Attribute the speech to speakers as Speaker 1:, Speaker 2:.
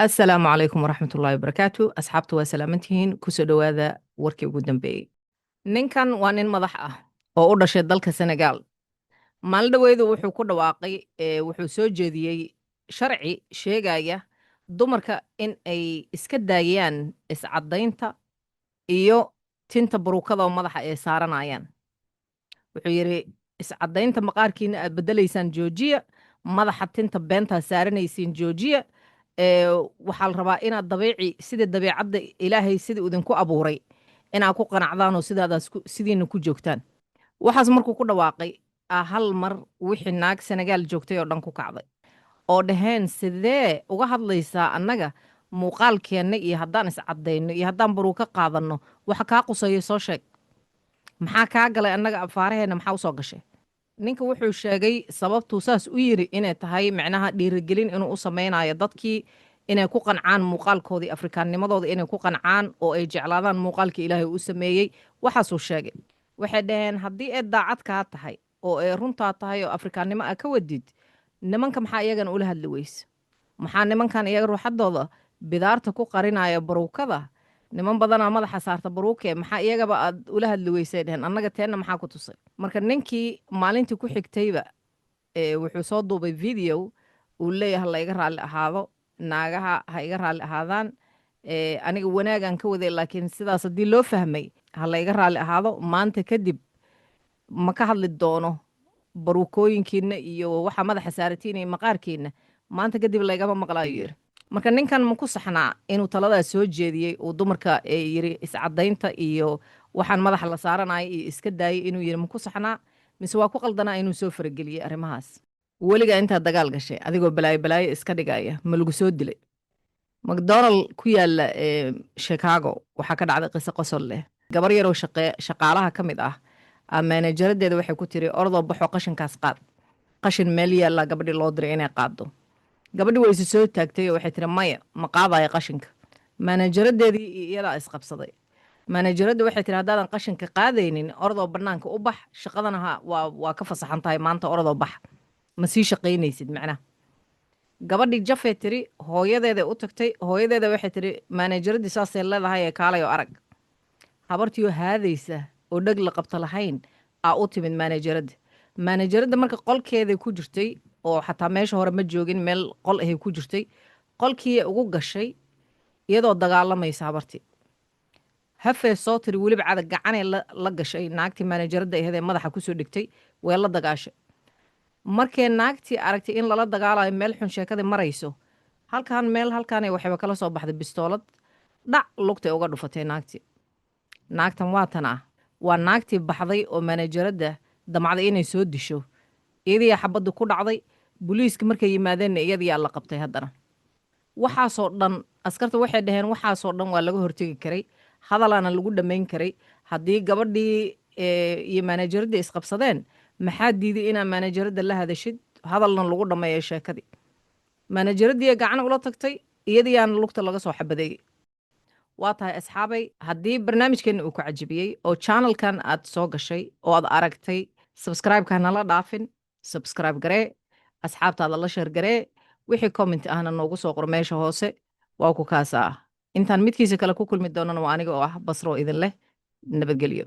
Speaker 1: السلام عليكم ورحمة الله وبركاته أصحابتي وسلامتهين كسو دواذا warkii ugu dambeeyey ninkan waa nin madax ah oo u dhashay dalka Senegal maalin dhaweedu wuxuu ku dhawaaqay wuxuu soo jeediyey sharci sheegaya dumarka in ay iska daayaan iscadaynta iyo tinta baruukada oo madaxa ay saaranayaan wuxuu yidhi iscadaynta maqaarkiina aad bedelaysaan joojiya madaxa tinta beentaa saaranaysiin joojiya waxaa la rabaa inaad dabiici sidii dabiicadda ilaahay sidii idinku abuuray inaad ku qanacdaan oo sidiina ku joogtaan waxaas markuu ku dhawaaqay hal mar wixii naag Senegal joogtay oo dhan ku kacday oo dhaheen sidee uga hadlaysaa annaga muuqaalkeenna iyo haddaan iscadayno iyo haddaan baruuka qaadanno waxa kaa quseeya soo sheeg maxaa kaa galay annaga afaaraheenna maxaa usoo gashay ninka wuxuu sheegay sababtuu saas u yiri inay tahay micnaha dhiirigelin inuu u samaynayo dadkii inay ku qancaan muuqaalkoodii afrikaannimadooda inay ku qancaan oo ay jeclaadaan muuqaalkii ilaahay u sameeyey waxaasuu sheegay waxay dhaheen haddii ay daacad kaa tahay oo ay runtaa tahay oo afrikaannimo aa ka wadid nimanka maxaa iyagana ula hadli weyse maxaa nimankan iyaga ruuxaddooda bidaarta ku qarinaya baruukada niman badanaa madaxa saarta baruuke maxaa iyagaba aad ula hadli weysay dheheen annaga teenna maxaa ku tusay marka ninkii maalintii ku xigtayba wuxuu soo duubay video uu leeyahay ha la iga raalli ahaado naagaha ha iga raalli ahaadaan aniga wanaagaan ka waday laakiin sidaas haddii loo fahmay ha la iga raalli ahaado maanta kadib ma ka hadli doono baruukooyinkiinna iyo waxa madaxa saaratiin iyo maqaarkiinna maanta kadib laygama maqlaayo yiri marka ninkan ma ku saxnaa inuu taladaas soo jeediyey uu dumarka yiri iscadaynta iyo waxaan madaxa la saaranaya iyo iska daayay inuu yiri ma ku saxnaa mise waa ku qaldanaa inuu soo farageliyey arrimahaas weligaa intaad dagaal gashay adigoo balaayo iska dhigaya ma lagu soo dilay macdonald ku yaala chicago waxaa ka dhacday qiso qosol leh gabar yaroo shaqaalaha ka mid ah maanajaradeeda waxay ku tiri ordoo baxoo qashinkaas qaad qashin meel yaallaa gabadhii loo diray inay qaaddo gabadhi way isu soo taagtay oo waxay tiri maya ma qaadaya qashinka maanajaradeedii iyadaa isqabsaday maanajaradda waxay tiri haddaadan qashinka qaadaynin ordoo bannaanka u bax shaqadana waa ka fasaxan tahay maanta ordoo bax ma sii shaqaynaysid macnaha gabadhii jafay tiri hooyadeeday u tagtay hooyadeeda waxay tiri maanajaraddii saasay leedahay ee kaalay oo arag habartiioo haadaysa oo dheg la qabta lahayn aa u timid maanajaradda marka qolkeeday ku jirtay oo xataa meesha hore ma joogin meel qol ahay ku jirtay qolkii ugu gashay iyadoo dagaalamaysa habartii hafee soo tiri weliba cadag gacanay la gashay naagtii maanajaradda ahedee madaxa kusoo dhigtay way la dagaashay markay naagtii aragtay in lala dagaalayo meel xun sheekadii marayso halkaan waxayba kala soo baxday bistoolad dhac lugtay uga dhufatay naagtan waatan waa naagtii baxday oo maanajaradda damacday inay soo disho iyadiyaa xabaddu ku dhacday booliiska markay yimaadeenna iyadiyaa la qabtay haddana waxaasoo dhan askarta waxay dhaheen waxaasoo dhan waa laga hortegi karay hadalaana lagu dhammayn karay haddii gabadhii iyo maanajaradda isqabsadeen maxaa diiday inaa maanajaradda la hadashid hadalna lagu dhammeeyo sheekadii maanajaraddiiya gacana ula tagtay iyadiyaana lugta laga soo xabadeeyey waa tahay asxaabay haddii barnaamijkeenna uu ku cajibiyey oo channelkan aad soo gashay oo aad aragtay subscribe-ka nala dhaafin subscribe garee asxaabtaada la sheer garee wixii comment ahna noogu soo qor meesha hoose waa ku kaasa intaan midkiisa kale ku kulmi doonana waa aniga oo ah basro idin leh nabadgelyo